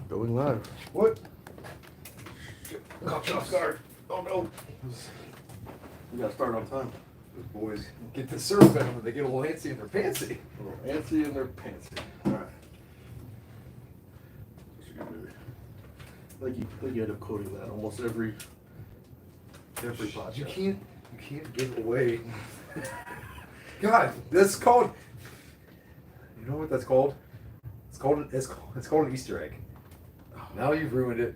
Going live. What? Shit. Caught you off guard. Oh no. We gotta start on time. Those boys get the surf in them and they get a little antsy in their pantsy. A little antsy and they're pantsy. Alright. Like you end up quoting that almost every podcast. You can't give away. God, that's called. You know what that's called? It's called an Easter egg. Now you've ruined it.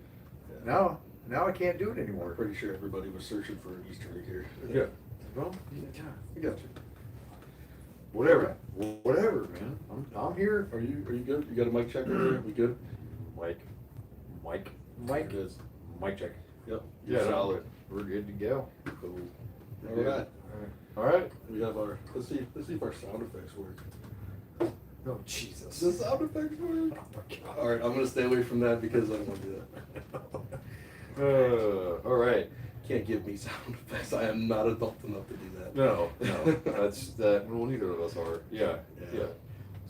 Now I can't do it anymore. I'm pretty sure everybody was searching for an Easter egg here. Yeah. Well, yeah, I got you. Whatever, man. I'm here. Are you good? You got a mic check over there? We good? Mic. It is. Mic check. Yep. Yeah, solid. We're good to go. Cool. Yeah. All right. We have our. Let's see if our sound effects work. Oh Jesus. Does sound effects work? Oh my God. All right. I'm gonna stay away from that because I don't want to do that. All right. Can't give me sound effects. I am not adult enough to do that. No. That's that. Well, neither of us are. Yeah.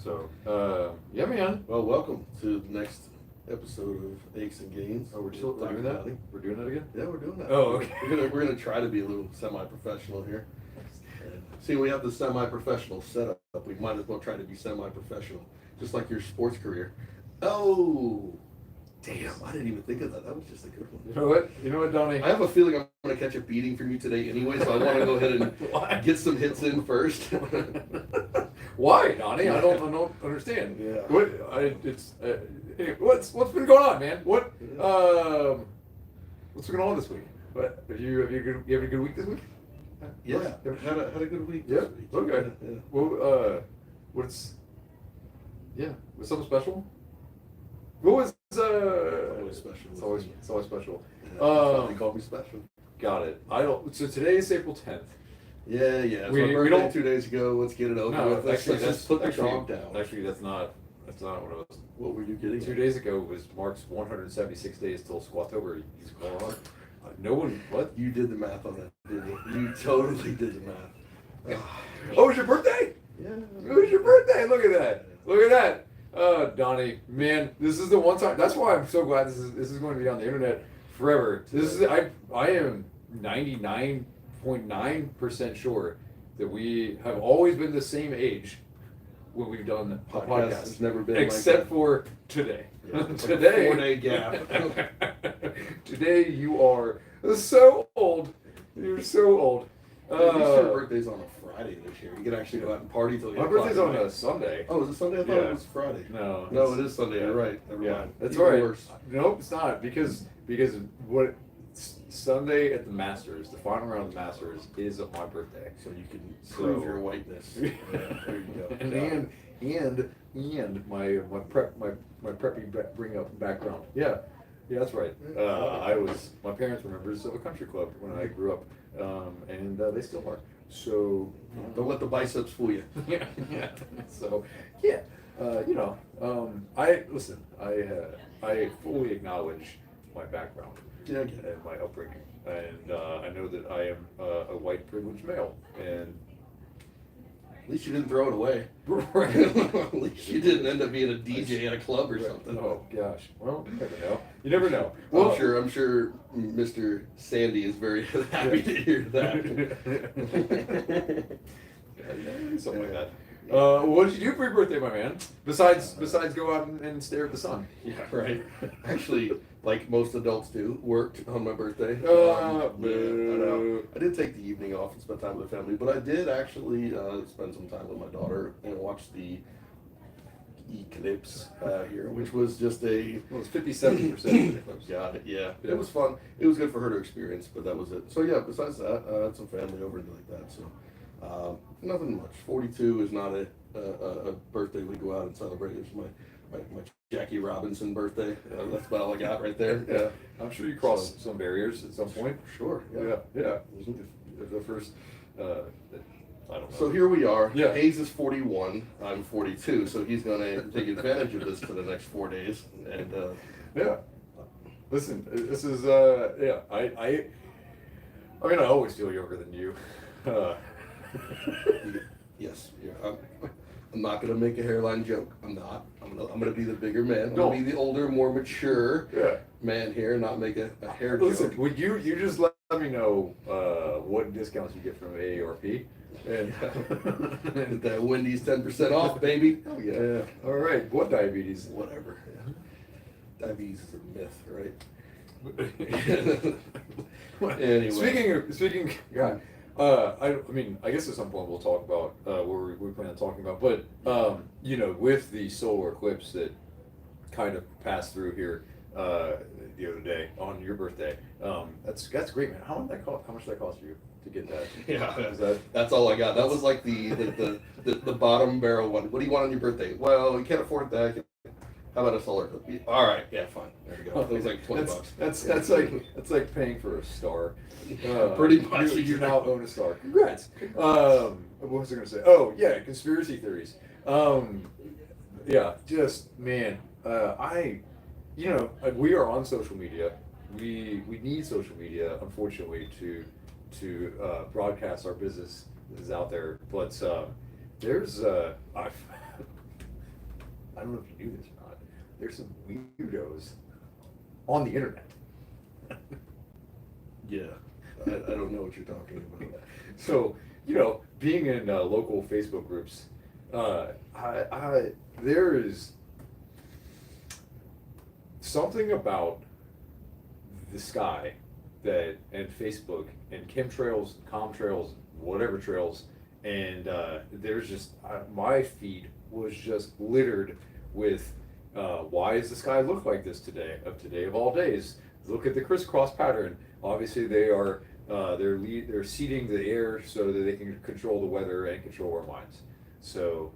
So, yeah, man. Well, welcome to the next episode of Aches and Gainz. Oh, we're doing that. We're doing that again. Yeah, we're doing that. Oh, okay. We're gonna try to be a little semi-professional here. And see, we have the semi-professional setup. We might as well try to be semi-professional, just like your sports career. Oh, damn! I didn't even think of that. That was just a good one. You know what, Donnie? I have a feeling I'm gonna catch a beating from you today anyway, so I want to go ahead and get some hits in first. Why, Donnie? I don't understand. Yeah. Hey, what's been going on, man? What's been going on this week? What have you had a good week this week? Yeah, had a good week. Yeah. This week. Okay. Yeah. Well, what's something special? What was Always special. It's always special. Yeah, they call me special. Got it. So today is April 10th. Yeah. It's We my birthday don't- 2 days ago. Let's get it over No, with. Let's just put the dog down. Actually, that's not what it was. What were you getting? 2 days ago was Mark's 176 days till Squatober. He's going on. No one. What? You did the math on that, didn't you? You totally did the math. Oh, it's your birthday? Yeah. It was your birthday. Look at that. Look at that. Donnie, man, this is the one time. That's why I'm so glad this is going to be on the internet forever. I am 99.9% sure that we have always been the same age when we've done a podcast. It's never been except for today. Yeah, Today, like a 4-day gap. Today you are so old. You're so old. Your birthday's on a Friday this year. You can actually go out and party till My birthday's on a Sunday. Oh, is it Sunday? I thought it was Friday. No, it is Sunday. You're right. Never mind. That's Even all right. worse. Nope, it's not because what Sunday at the Masters, the final round of the Masters is my birthday. So you can prove your whiteness. Yeah, there you go. and my preppy background. Yeah, that's right. My parents were members of a country club when I grew up, and they still are. So Don't let the biceps fool you. yeah. So yeah, I fully acknowledge my background. Yeah, I get it. And my upbringing, and I know that I am a white privileged male, and At least you didn't throw it away. right. At least you didn't end up being a DJ at a club or something. Oh gosh, well, you never know. You never know. Well, I'm sure Mr. Sandy is very happy to hear that. Something like that. What did you do for your birthday, my man? Besides go out and stare at the sun. Yeah, right. Actually, like most adults do, worked on my birthday. I know. I did take the evening off and spend time with the family, but I did actually spend some time with my daughter and watch the eclipse here, which was just It was 57%. Got it. Yeah, it was fun. It was good for her to experience, but that was it. So yeah, besides that, I had some family over and like that. So nothing much. 42 is not a birthday we go out and celebrate. It's my Jackie Robinson birthday. That's about all I got right there. Yeah, I'm sure you crossed some barriers at some point. Sure. Yeah. If the first, I don't know. So here we are. Yeah. Hayes is 41. I'm 42. So he's going to take advantage of this for the next 4 days. And yeah. Listen, this is I mean, I always feel younger than you. yes. Yeah. I'm not gonna make a hairline joke. I'm not. I'm gonna be the bigger man. I'm No. gonna be the older, more mature Yeah. man here, not make a hair Listen, joke. would you just let me know what discounts you get from AARP? And That Wendy's 10% off, baby. Oh yeah. All right. What diabetes? Whatever. Yeah. Diabetes is a myth, right? Anyway. Speaking, God, I mean, I guess at some point we'll talk about what we plan on talking about, but you know, with the solar eclipse that kind of passed through here the other day on your birthday, that's great, man. How much that cost? How much did that cost you to get that? Yeah, that's all I got. That was like the bottom barrel one. What do you want on your birthday? Well, you can't afford that. How about a solar eclipse? All right, yeah, fine. There you go. It was like $20. That's like paying for a star. Pretty much. You now own a star. Congrats. What was I going to say? Oh yeah, conspiracy theories. Yeah, just man, you know, we are on social media. We need social media, unfortunately, to broadcast our business is out there. But there's I don't know if you knew this or not. There's some weirdos on the internet. Yeah, I don't know what you're talking about. So, you know, being in local Facebook groups, there is something about the sky that, and Facebook and chemtrails, comtrails, whatever trails, and there's just my feed was just littered with why does the sky look like this today of all days? Look at the crisscross pattern. Obviously, they are they're seeding the air so that they can control the weather and control our minds. So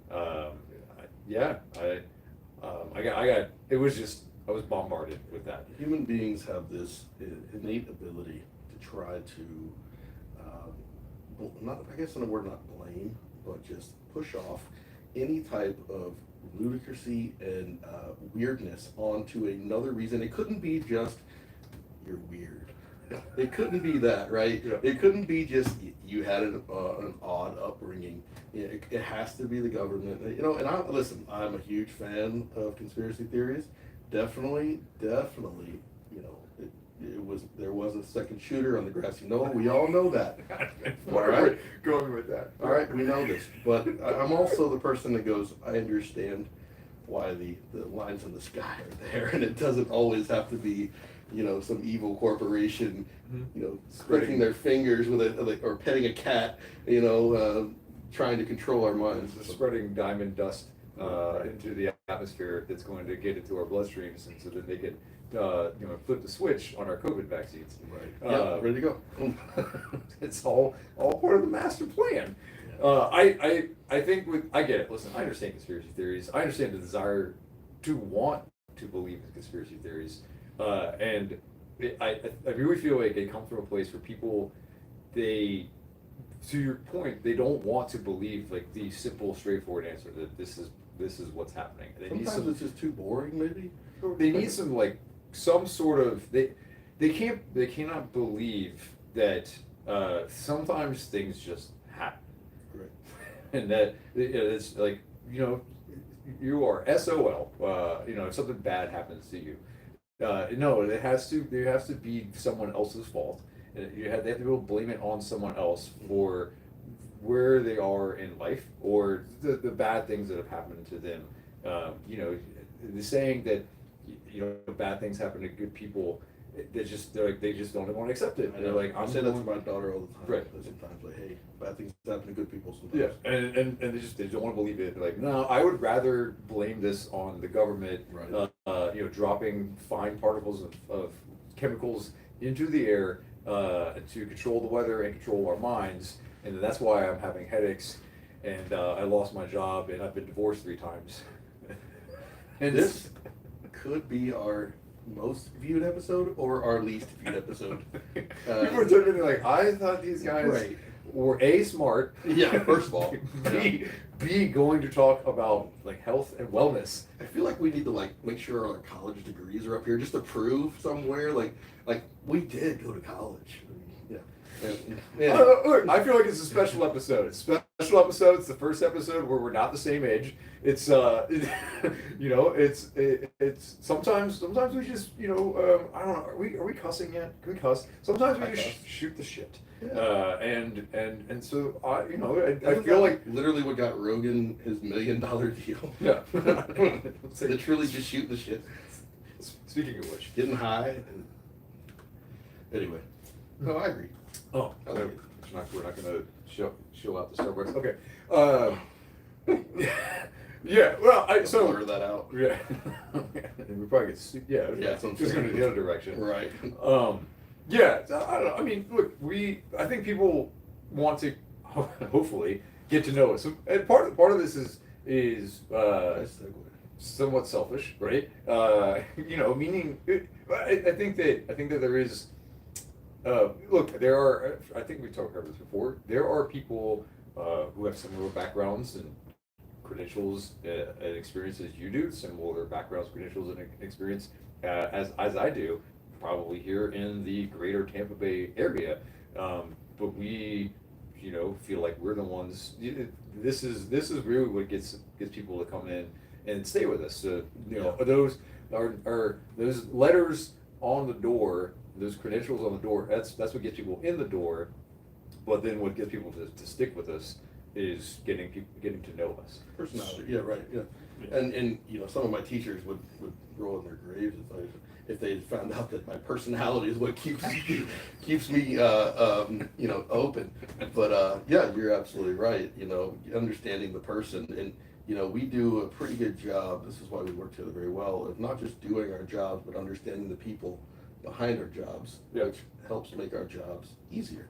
yeah, I got it was just I was bombarded with that. Human beings have this innate ability to try to, not, I guess in a word, not blame, but just push off any type of ludicrousy and weirdness onto another reason. It couldn't be just, you're weird. It couldn't be that, right? Yeah. It couldn't be just, you had an odd upbringing. It has to be the government. You know, and listen, I'm a huge fan of conspiracy theories. Definitely, you know, there was a second shooter on the grassy knoll. We all know that. All right, going with that. All right, we know this. But I'm also the person that goes, I understand why the lines in the sky are there, and it doesn't always have to be, you know, some evil corporation, you know, spreading their fingers with or petting a cat, you know, trying to control our minds. Spreading diamond dust into the atmosphere that's going to get into our bloodstreams, and so that they can, you know, flip the switch on our COVID vaccines. Right. Yeah, ready to go. It's all part of the master plan. I think I get it. Listen, I understand conspiracy theories. I understand the desire to want to believe in conspiracy theories, and I really feel like they come from a place where people, to your point, they don't want to believe like the simple, straightforward answer that this is what's happening. Sometimes it's just too boring, maybe. They need some sort of they cannot believe that sometimes things just happen. Right. And that it's like, you know, you are SOL. You know, if something bad happens to you, no, there has to be someone else's fault. They have to be able to blame it on someone else for where they are in life or the bad things that have happened to them. You know, the saying that, you know, bad things happen to good people, they just don't want to accept it. And they're like, I say that to my daughter all the time. Right. Sometimes, like, hey, bad things happen to good people sometimes. Yeah, and they don't want to believe it. They're like, no, I would rather blame this on the government. Right. You know, dropping fine particles of chemicals into the air to control the weather and control our minds, and that's why I'm having headaches, and I lost my job, and I've been divorced 3 times. And this could be our most viewed episode or our least viewed episode. People are turning to like, I thought these guys were A, smart. Yeah, first of all. B, going to talk about like health and wellness. I feel like we need to like make sure our college degrees are up here just to prove somewhere like we did go to college. Yeah. I feel like it's a special episode. It's special special episode. It's the first episode where we're not the same age. It's it's sometimes we just I don't know. Are we cussing yet? Can we cuss? Sometimes we just shoot the shit. Yeah. And so I Isn't feel that like literally what got Rogan his $1 million deal. yeah. Literally just shooting the shit, Speaking of which, getting high. And... Anyway, no, I agree. oh, I like it. we're not gonna show out the Starbucks. Okay. Yeah. Well, so blur that out. yeah, and we probably get Yeah, that's what I'm just going saying. to the other direction. Right. Yeah, I don't know. I mean, look, I think people want to hopefully get to know us, and part of this is Nice segue. somewhat selfish, right? Meaning, I think that there is. Look, there are. I think we've talked about this before. There are people who have similar backgrounds and credentials and experience as you do, similar backgrounds, credentials, and experience as I do, probably here in the greater Tampa Bay area. But we, feel like we're the ones. This is really what gets people to come in and stay with us. So, those are those letters on the door, those credentials on the door. That's what gets people in the door. But then what gets people to stick with us is getting to know us. Personality. Yeah, right. Yeah. And some of my teachers would roll in their graves if they found out that my personality is what keeps me open. But yeah, you're absolutely right. Understanding the person, and we do a pretty good job. This is why we work together very well, of not just doing our jobs, but understanding the people behind our jobs, Yeah. which helps make our jobs easier.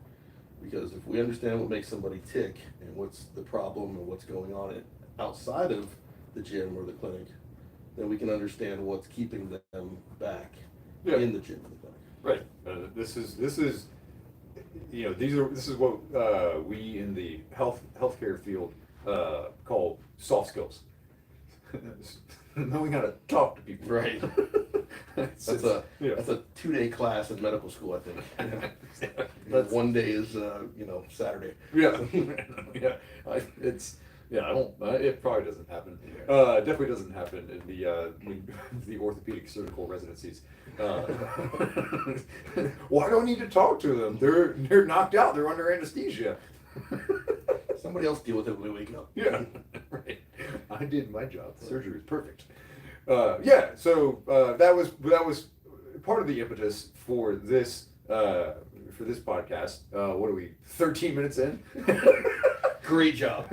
Because if we understand what makes somebody tick and what's the problem and what's going on outside of the gym or the clinic, then we can understand what's keeping them back in the gym or the clinic. Right. This is what we in the healthcare field call soft skills. Knowing how to talk to people. Right. That's a 2-day class in medical school, I think. But 1 day is Saturday. Yeah. Yeah. It probably doesn't happen. Definitely doesn't happen in the orthopedic surgical residencies. Why do I need to talk to them? They're knocked out. They're under anesthesia. Somebody else deal with it when we wake up. Yeah. Right. I did my job. The surgery was perfect. Yeah. So that was part of the impetus for this podcast. What are we? 13 minutes in. Great job.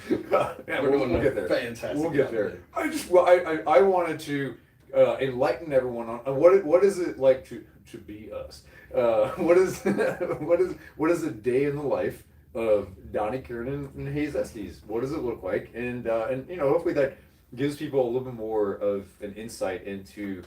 Yeah, we'll get there. Fantastic. We'll get there. I wanted to enlighten everyone on what is it like to be us. What is a day in the life of Donnie Kiernan and Hayes Estes? What does it look like? And hopefully that gives people a little bit more of an insight into,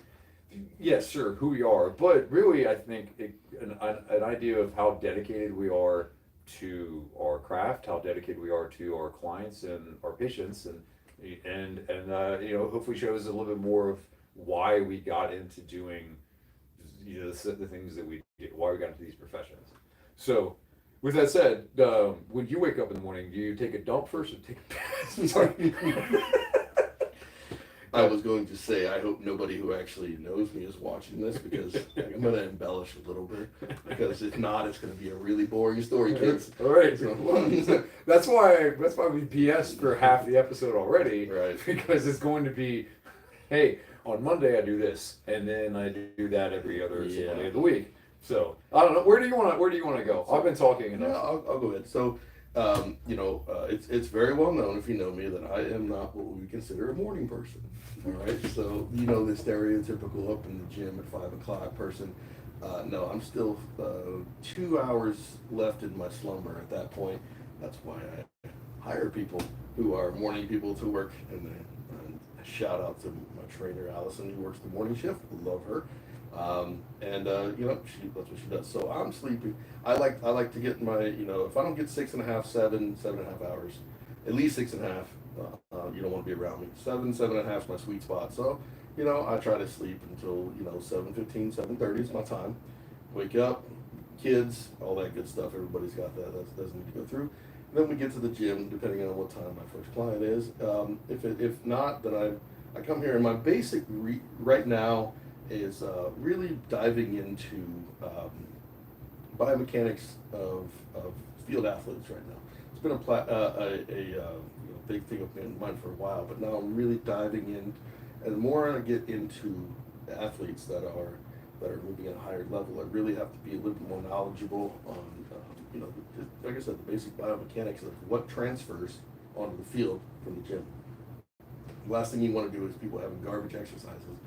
yes, sure, who we are, but really I think an idea of how dedicated we are to our craft, how dedicated we are to our clients and our patients, and hopefully shows a little bit more of why we got into doing the things that we did, why we got into these professions. So with that said, when you wake up in the morning, do you take a dump first or take a piss? Sorry. I was going to say, I hope nobody who actually knows me is watching this, because I'm going to embellish a little bit, because if not, it's going to be a really boring story, kids. All right. That's why we BS for half the episode already. Right. Because it's going to be, hey, on Monday I do this, and then I do that every other single day of the week. So I don't know. Where do you want to go? I've been talking enough. Yeah, I'll go ahead. So, it's very well known, if you know me, that I am not what we consider a morning person. All right. So the stereotypical up in the gym at 5 o'clock person. No, I'm still 2 hours left in my slumber at that point. That's why I hire people who are morning people to work. And shout out to my trainer Allison, who works the morning shift. Love her. That's what she does. So I'm sleeping. I like to get my, if I don't get 6.5, 7.5 hours, at least 6.5, you don't want to be around me. 7.5 is my sweet spot. So, I try to sleep until, 7:15, 7:30 is my time. Wake up, kids, all that good stuff. Everybody's got that. That doesn't need to go through. Then we get to the gym, depending on what time my first client is. If not, then I come here, and my basic right now is really diving into biomechanics of field athletes right now. It's been a big thing of mine for a while, but now I'm really diving in, and the more I get into athletes that are moving at a higher level, I really have to be a little bit more knowledgeable on, like I said, the basic biomechanics of what transfers onto the field from the gym. The last thing you want to do is people having garbage exercises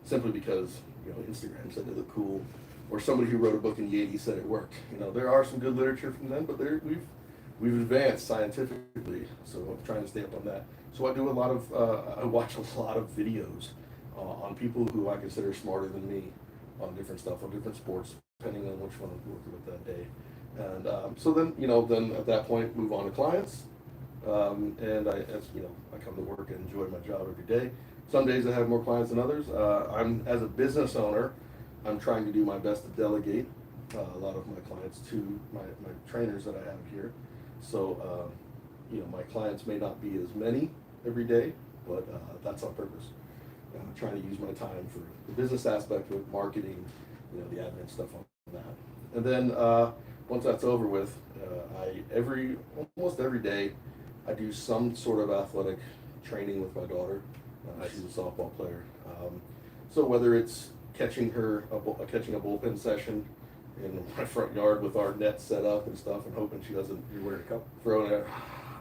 simply because Instagram said they look cool, or somebody who wrote a book in the 80s said it worked. There are some good literature from them, but we've advanced scientifically, so I'm trying to stay up on that. So I do I watch a lot of videos on people who I consider smarter than me on different stuff, on different sports, depending on which one I'm working with that day. And so then at that point, move on to clients. And I come to work and enjoy my job every day. Some days I have more clients than others. As a business owner, I'm trying to do my best to delegate a lot of my clients to my trainers that I have here. So, my clients may not be as many every day, but that's on purpose. I'm trying to use my time for the business aspect with marketing, the admin stuff on that. And then once that's over with, almost every day, I do some sort of athletic training with my daughter. She's a softball player. So whether it's catching a bullpen session in my front yard with our net set up and stuff, and hoping she doesn't throw it.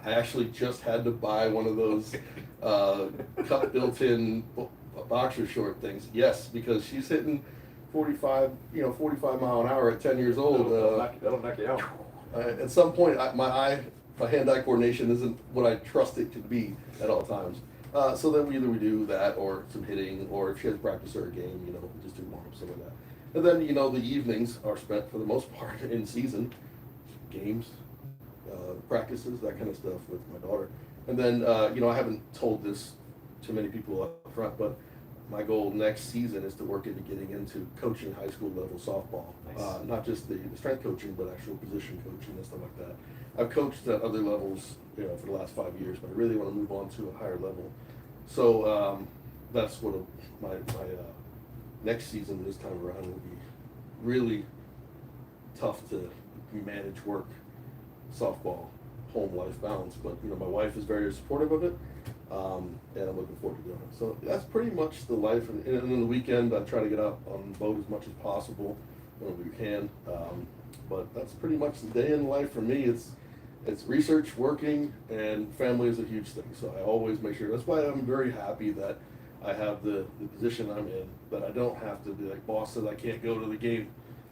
I actually just had to buy one of those cup built-in boxer short things. Yes, because she's hitting 45 mile an hour at 10 years old. That'll knock you out. At some point, my hand-eye coordination isn't what I trust it to be at all times. So then we do that, or some hitting, or if she has practice or a game, just do warm-ups, some of that. And then, the evenings are spent, for the most part, in season, games, practices, that kind of stuff with my daughter. And then, I haven't told this to many people up front, but my goal next season is to work into getting into coaching high school level softball. Nice. Not just the strength coaching, but actual position coaching and stuff like that. I've coached at other levels, for the last 5 years, but I really want to move on to a higher level. So that's what my next season this time around will be. Really tough to manage work, softball, home life balance, but my wife is very supportive of it, and I'm looking forward to doing it. So that's pretty much the life. And then the weekend, I try to get out on the boat as much as possible when we can. But that's pretty much the day in life for me. It's research, working, and family is a huge thing. So I always make sure. That's why I'm very happy that I have the position I'm in, that I don't have to be like, boss said I can't go to the game,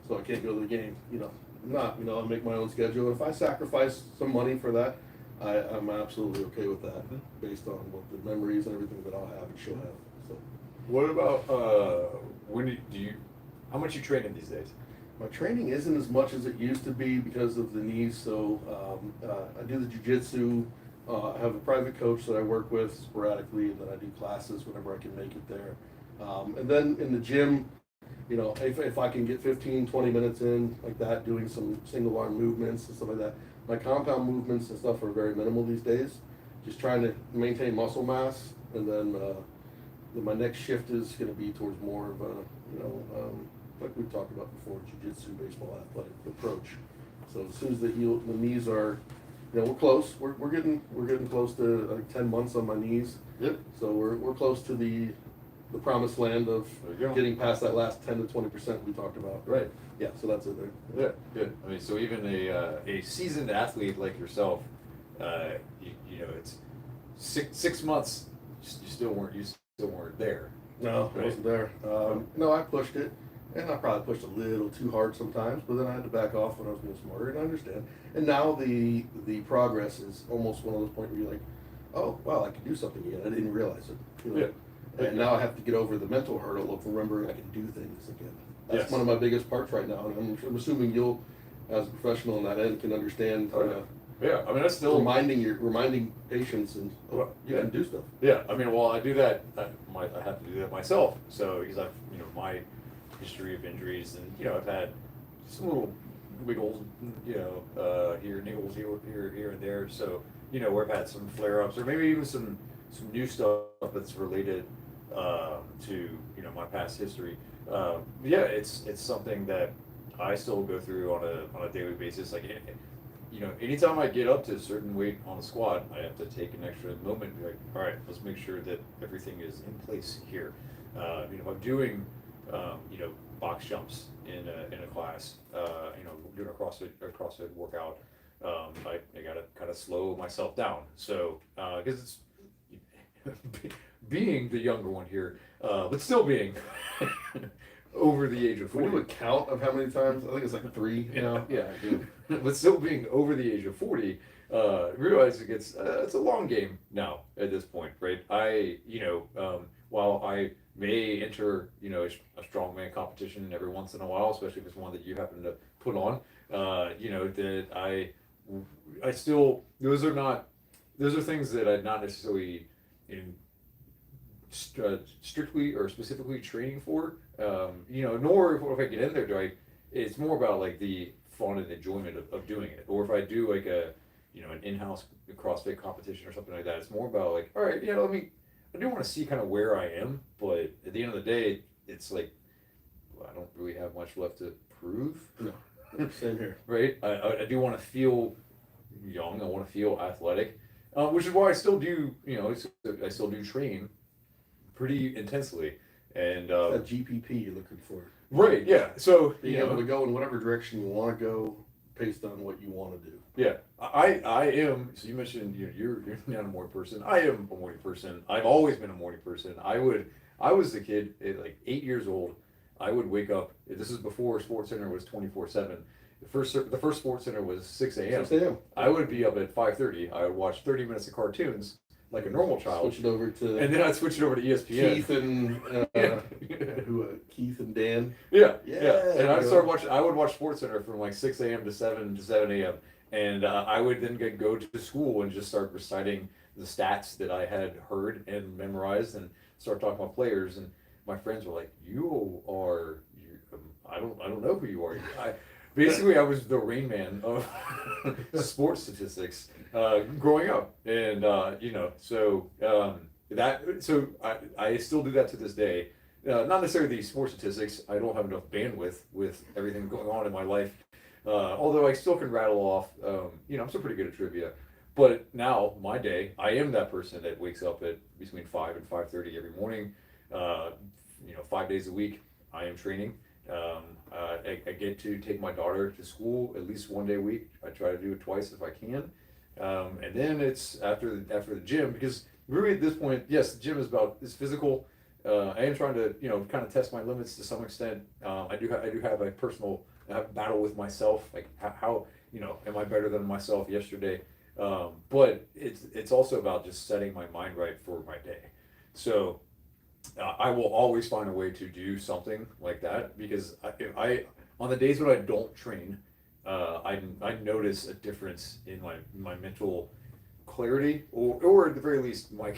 so I can't go to the game. I make my own schedule. If I sacrifice some money for that, I'm absolutely okay with that, based on what the memories and everything that I'll have and she'll have. So, what about how much you training these days? My training isn't as much as it used to be because of the knees. So I do the jiu-jitsu. I have a private coach that I work with sporadically, and then I do classes whenever I can make it there. And then in the gym, if I can get 15, 20 minutes in like that, doing some single arm movements and stuff like that. My compound movements and stuff are very minimal these days. Just trying to maintain muscle mass, and then my next shift is going to be towards more of a, like we talked about before, jiu-jitsu, baseball, athletic approach. So as soon as the knees are, we're close. We're getting close to like 10 months on my knees. Yep. So we're close to the promised land of getting past that last 10 to 20% we talked about. Right. Yeah. So that's it there. Yeah. Good. I mean, so even a seasoned athlete like yourself, it's 6 months. You still weren't there. No, right? I wasn't there. No, I pushed it. And I probably pushed a little too hard sometimes, but then I had to back off when I was being smarter, and I understand. And now the progress is almost one of those points where you're like, oh, wow, I can do something again. I didn't realize it. Yeah. And now I have to get over the mental hurdle of remembering I can do things again. That's one of my biggest parts right now, and I'm assuming you'll, as a professional in that end, can understand. Yeah, I mean, that's still reminding patients and you can do stuff. Yeah, I mean, well, I do that. I have to do that myself. So because I've my history of injuries, and I've had some little wiggles, here, niggles here and there. So, where I've had some flare ups or maybe even some new stuff that's related to my past history. Yeah, it's something that I still go through on a daily basis. Like, anytime I get up to a certain weight on a squat, I have to take an extra moment and be like, all right, let's make sure that everything is in place here. If I'm doing, box jumps in a class, doing a CrossFit workout, I gotta kind of slow myself down. So, because it's being the younger one here, but still being over the age of When 40. you do a count of how many times, I think it's like 3. Yeah, but still being over the age of 40, realize it's a long game now at this point, right? While I may enter, a strongman competition every once in a while, especially if it's one that you happen to put on, that I still, those are things that I'm not necessarily in strictly or specifically training for, nor if I get in there, it's more about like the fun and enjoyment of doing it. Or if I do like an in-house CrossFit competition or something like that, it's more about like, all right, I do want to see kind of where I am, but at the end of the day, it's like, I don't really have much left to prove. No, same here. Right? I do want to feel young. I want to feel athletic, which is why I still do, I still do train pretty intensely. And That GPP you're looking for. right, yeah. So being able to go in whatever direction you want to go based on what you want to do. Yeah, I am. So you mentioned you're not a morning person. I am a morning person. I've always been a morning person. I was the kid at like 8 years old. I would wake up. This is before Sports Center was 24/7. The first Sports Center was 6 a.m. 6 a.m. I would be up at 5:30. I would watch 30 minutes of cartoons like a normal child. Switch it over to and then I'd switch it over to ESPN. Keith and Dan. Yeah. Yeah. And I would watch Sports Center from like 6 a.m. to 7 a.m. And I would then go to school and just start reciting the stats that I had heard and memorized, and start talking about players. And my friends were like, I don't know who you are. Basically, I was the Rain Man of sports statistics growing up, and so I still do that to this day. Not necessarily the sports statistics. I don't have enough bandwidth with everything going on in my life. Although I still can rattle off, I'm still pretty good at trivia. But now, my day, I am that person that wakes up at between 5 and 5:30 every morning. 5 days a week, I am training. I get to take my daughter to school at least one day a week. I try to do it twice if I can. And then it's after the gym, because really at this point, yes, the gym is physical. I am trying to, kind of test my limits to some extent. I do have a personal battle with myself, like how am I better than myself yesterday? But it's also about just setting my mind right for my day. So I will always find a way to do something like that, because I on the days when I don't train, I notice a difference in my mental clarity, or at the very least, my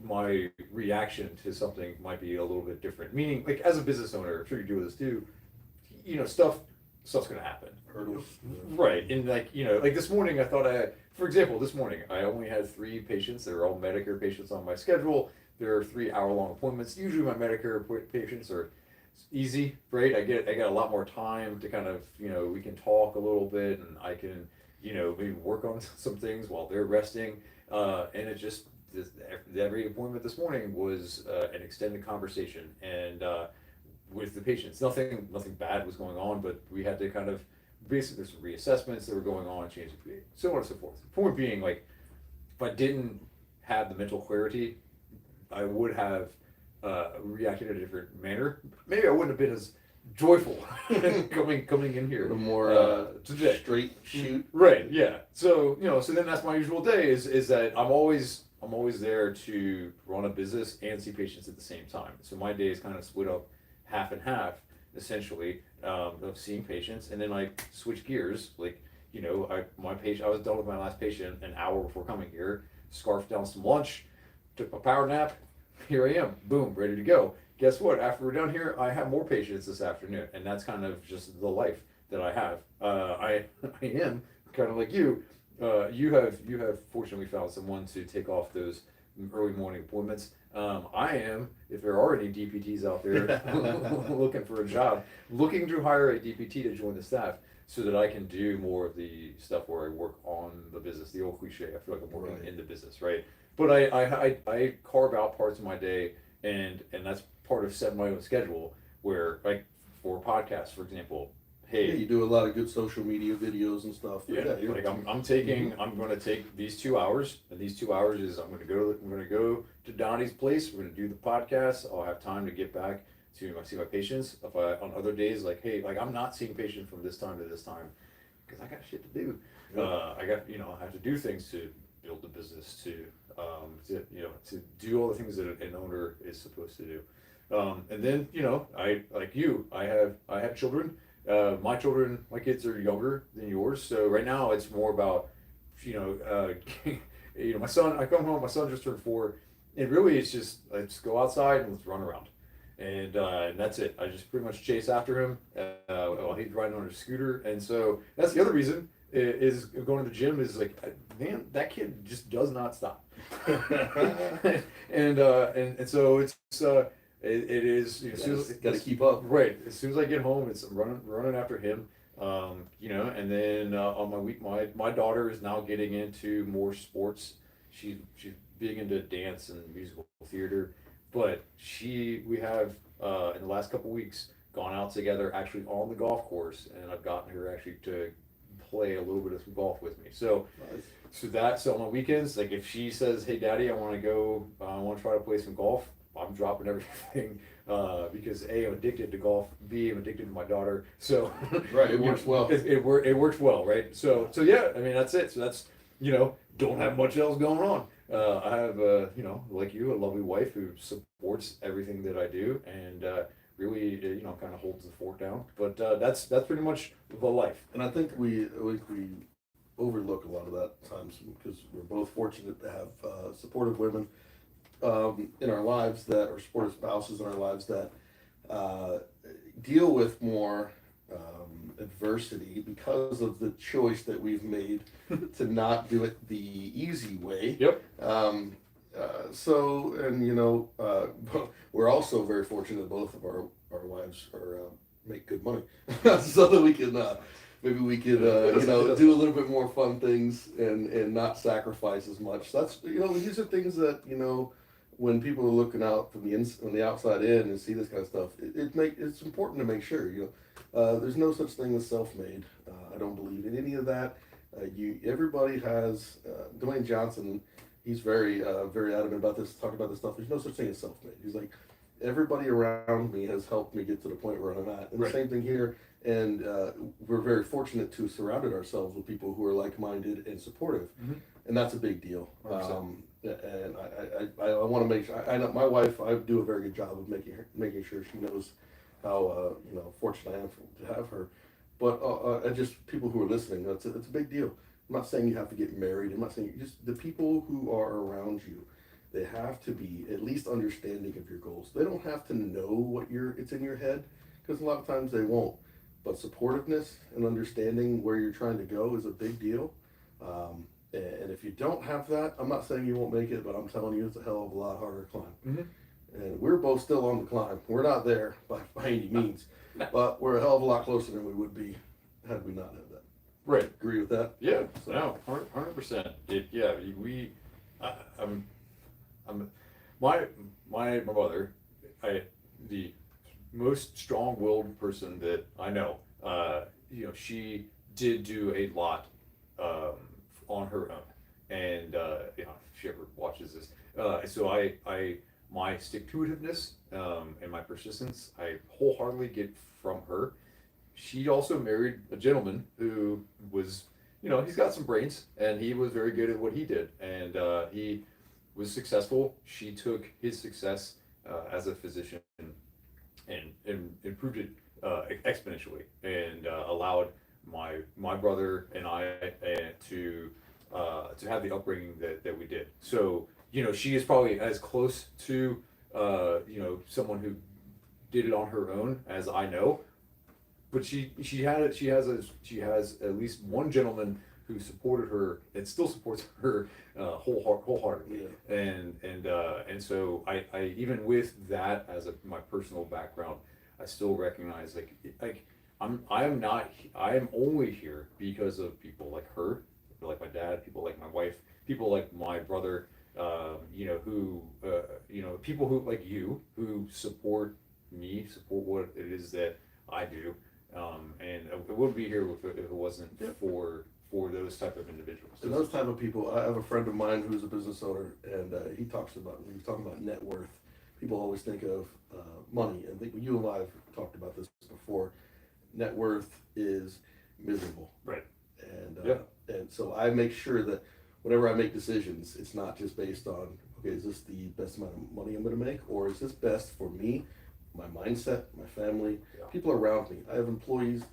my reaction to something might be a little bit different. Meaning, like, as a business owner, I'm sure you do this too. Stuff's gonna happen. Hurdles. Right, and like this morning, for example, this morning I only had 3 patients. They were all Medicare patients on my schedule. There are 3 hour-long appointments. Usually my Medicare patients are easy, right? I get a lot more time to kind of, we can talk a little bit, and I can, maybe work on some things while they're resting. And it just, every appointment this morning was an extended conversation, and with the patients. Nothing bad was going on, but we had to kind of, basically, there's some reassessments that were going on, change of behavior, so on and so forth. The point being, like, if I didn't have the mental clarity, I would have reacted in a different manner. Maybe I wouldn't have been as joyful coming in here. A more today. Straight shoot. Right. Yeah. So so then that's my usual day is that I'm always there to run a business and see patients at the same time. So my day is kind of split up half and half, essentially, of seeing patients, and then I switch gears. Like, I was done with my last patient an hour before coming here, scarfed down some lunch, took my power nap, here I am, boom, ready to go. Guess what? After we're done here, I have more patients this afternoon, and that's kind of just the life that I have. I am kind of like you. You have fortunately found someone to take off those early morning appointments. I am, if there are any DPTs out there looking for a job, looking to hire a DPT to join the staff so that I can do more of the stuff where I work on the business, the old cliche. I feel like I'm working in the business, right? But I carve out parts of my day, and that's part of setting my own schedule where, like, for podcasts, for example, hey, Yeah, you do a lot of good social media videos and stuff. yeah, like I'm going to take these 2 hours, and these 2 hours is I'm going to go to Donnie's place. We're going to do the podcast. I'll have time to get back to see my patients. If I on other days, like, hey, like, I'm not seeing patients from this time to this time because I got shit to do. I got, I have to do things to build the business, to do all the things that an owner is supposed to do. And then, I have children. My kids are younger than yours, so right now it's more about, my son. I come home, my son just turned 4, and really it's just let's go outside and let's run around, and that's it. I just pretty much chase after him while he's riding on his scooter, and so that's the other reason is going to the gym is like, man, that kid just does not stop, and so it's. It is. Got to keep up. Right. As soon as I get home, it's running after him. And then on my week, my daughter is now getting into more sports. She's big into dance and musical theater, but we have in the last couple weeks gone out together actually on the golf course, and I've gotten her actually to play a little bit of golf with me. So. Nice. So on my weekends, like if she says, "Hey, Daddy, I want to try to play some golf," I'm dropping everything because A, I'm addicted to golf. B, I'm addicted to my daughter. So right, it works well. It works well, right? So yeah, I mean that's it. So that's don't have much else going on. I have like you, a lovely wife who supports everything that I do and really kind of holds the fort down. But that's pretty much the life. And I think we overlook a lot of that times because we're both fortunate to have supportive women in our lives that are supportive spouses in our lives that deal with more adversity because of the choice that we've made to not do it the easy way. Yep. We're also very fortunate that both of our wives make good money, so that we can maybe we could do a little bit more fun things and not sacrifice as much. That's these are things that when people are looking out from the outside in and see this kind of stuff, it's important to make sure there's no such thing as self-made. I don't believe in any of that. Everybody has Dwayne Johnson. He's very very adamant about this. Talking about this stuff. There's no such thing as self-made. He's like, everybody around me has helped me get to the point where I'm at. And the same thing here. And we're very fortunate to have surrounded ourselves with people who are like-minded and supportive. Mm-hmm. And that's a big deal. And I want to make sure. I know my wife. I do a very good job of making sure she knows how fortunate I am to have her. But just people who are listening, it's a big deal. I'm not saying you have to get married. I'm not saying just the people who are around you. They have to be at least understanding of your goals. They don't have to know what it's in your head, because a lot of times they won't. But supportiveness and understanding where you're trying to go is a big deal. And if you don't have that, I'm not saying you won't make it, but I'm telling you, it's a hell of a lot harder to climb. Mm-hmm. And we're both still on the climb. We're not there by any means, but we're a hell of a lot closer than we would be had we not had that. Right. Agree with that? Yeah. So. No, 100%. My mother, the most strong-willed person that I know. She did do a lot on her own, and if she ever watches this, so my stick-to-itiveness and my persistence, I wholeheartedly get from her. She also married a gentleman who was, he's got some brains, and he was very good at what he did, and he was successful. She took his success as a physician and improved it exponentially, and allowed my brother and I to have the upbringing that we did. So she is probably as close to someone who did it on her own as I know. but she has at least one gentleman who supported her and still supports her wholeheartedly. Yeah. And so I even with that as my personal background, I still recognize like I am only here because of people like her, people like my dad, people like my wife, people like my brother, people who like you who support me, support what it is that I do, and I wouldn't be here if it wasn't for those type of individuals. And those type of people, I have a friend of mine who's a business owner, and when he was talking about net worth, people always think of money. And I think you and I have talked about this before. Net worth is miserable. Right. And so I make sure that whenever I make decisions, it's not just based on, okay, is this the best amount of money I'm going to make, or is this best for me, my mindset, my family, people around me. I have employees,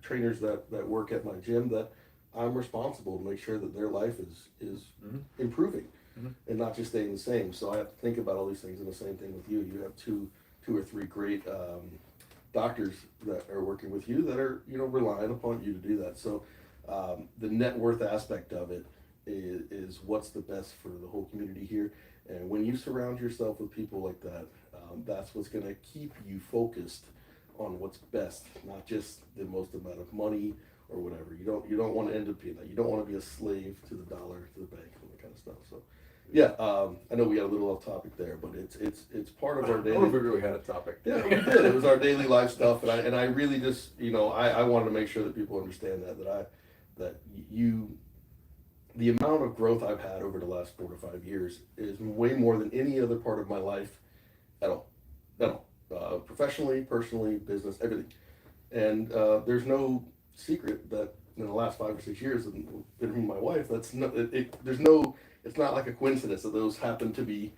trainers that work at my gym that I'm responsible to make sure that their life is improving and not just staying the same. So I have to think about all these things, and the same thing with you. You have two or three great doctors that are working with you that are relying upon you to do that. So the net worth aspect of it is what's the best for the whole community here. And when you surround yourself with people like that, that's what's going to keep you focused on what's best, not just the most amount of money or whatever. You don't want to end up being that. You don't want to be a slave to the dollar, to the bank, and that kind of stuff. So, yeah, I know we got a little off topic there, but it's part of our daily. I don't know if we really had a topic. Yeah, we did. It was our daily life stuff, and I really just I wanted to make sure that people understand that the amount of growth I've had over the last 4 to 5 years is way more than any other part of my life at all. Professionally, personally, business, everything. And there's no secret that in the last 5 or 6 years I've been with my wife. It's not like a coincidence that those happen to be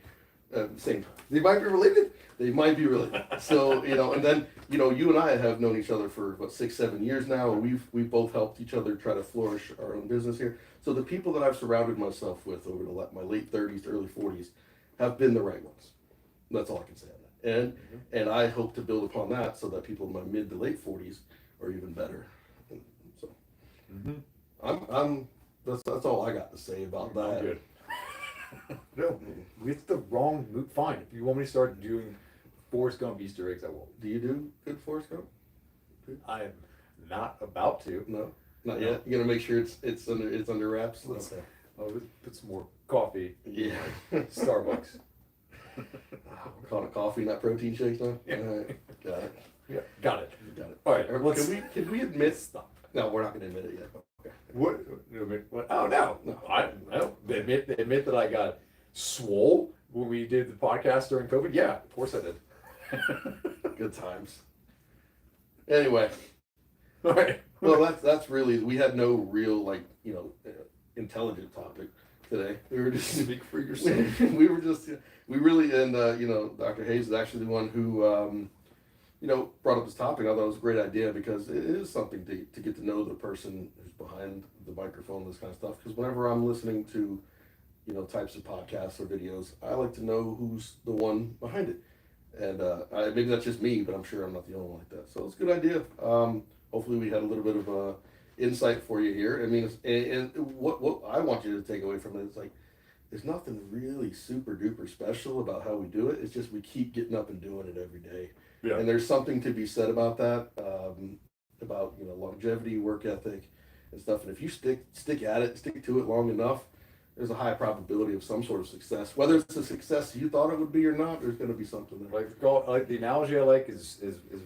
same. They might be related. They might be related. So and then you and I have known each other for 6, 7 years now. We've both helped each other try to flourish our own business here. So the people that I've surrounded myself with over my late 30s, early 40s, have been the right ones. That's all I can say on that. And I hope to build upon that so that people in my mid to late 40s are even better. And so I'm that's all I got to say about that. Good. No, it's the wrong move. Fine. If you want me to start doing Forrest Gump Easter eggs, I will. Do you do good Forrest Gump? I am not about to. No, not yet. You gotta make sure it's under wraps. Okay. I'll put some more coffee. Yeah. Starbucks. Call it coffee, not protein shakes now? Yeah. All right. Got it. Yeah, got it. All right, can we admit stuff? No, we're not gonna admit it yet. Okay. What? Oh no! I admit that I got swole when we did the podcast during COVID. Yeah, of course I did. Good times. Anyway. All right. Well, that's really, we had no real intelligent topic today. We were just speak for yourself. we really Dr. Hayes is actually the one who brought up this topic. I thought it was a great idea because it is something to get to know the person who's behind the microphone, this kind of stuff. Because whenever I'm listening to types of podcasts or videos, I like to know who's the one behind it. And maybe that's just me, but I'm sure I'm not the only one like that. So it's a good idea. Hopefully we had a little bit of insight for you here. I mean, and what I want you to take away from it is there's nothing really super duper special about how we do it. It's just we keep getting up and doing it every day. Yeah. And there's something to be said about that, about longevity, work ethic, and stuff. And if you stick at it, stick to it long enough, there's a high probability of some sort of success. Whether it's a success you thought it would be or not, there's going to be something there. Like the analogy I like is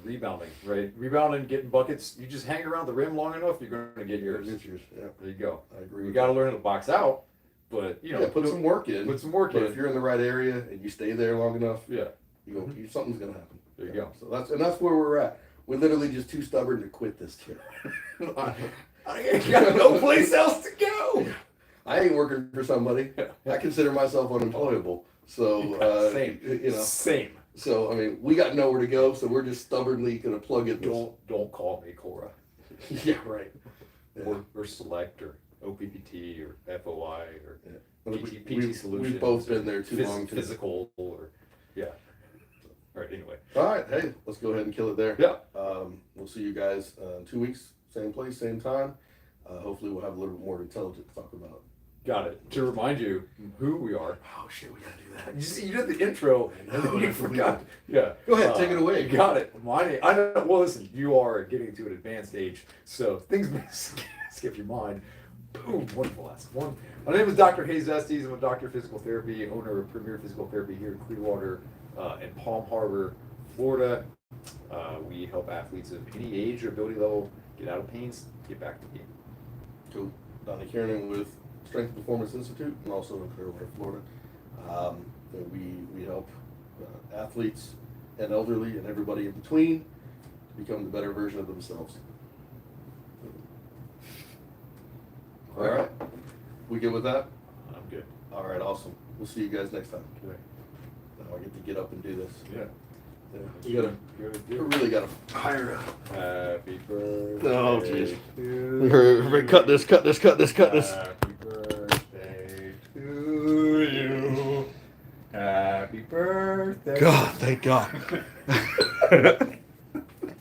rebounding, right? Rebounding, getting buckets. You just hang around the rim long enough, you're going to get yours. Yeah. There you go. I agree. You got to learn to box out, but put some work in. Put some work but in. If you're in the right area and you stay there long enough, something's going to happen. There you go. So that's where we're at. We're literally just too stubborn to quit this kid. I ain't got no place else to go. I ain't working for somebody. I consider myself unemployable. So same. Same. So I mean, we got nowhere to go. So we're just stubbornly gonna plug it. Don't call me Cora. Yeah, right. Yeah. Or Select or OPPT or FOI or PT Solutions. We've both been there too long. Physical or yeah. Right. right. Anyway. All right. Hey, let's go ahead and kill it there. Yeah. We'll see you guys in 2 weeks, same place, same time. Hopefully, we'll have a little bit more intelligent to talk about. Got it. To remind you who we are. Oh shit, we gotta do that. You did the intro and then you forgot. Yeah. Go ahead, take it away. You got it. My name. I know. Well, listen. You are getting to an advanced age, so things may skip your mind. Boom. Wonderful last one. My name is Dr. Hayes Estes. I'm a doctor of physical therapy, owner of Premier Physical Therapy here in Clearwater and Palm Harbor, Florida. We help athletes of any age or ability level get out of pains, get back to the game. Cool. Donnie Kiernan with Strength Performance Institute, and also in Clearwater, Florida. We help athletes and elderly and everybody in between to become the better version of themselves. All right. We good with that? I'm good. All right, awesome. We'll see you guys next time. Okay. Now I get to get up and do this. Yeah. We really gotta hire a... Happy birthday. Oh, jeez. Cut this. Happy birthday to you. Happy birthday. God, thank God.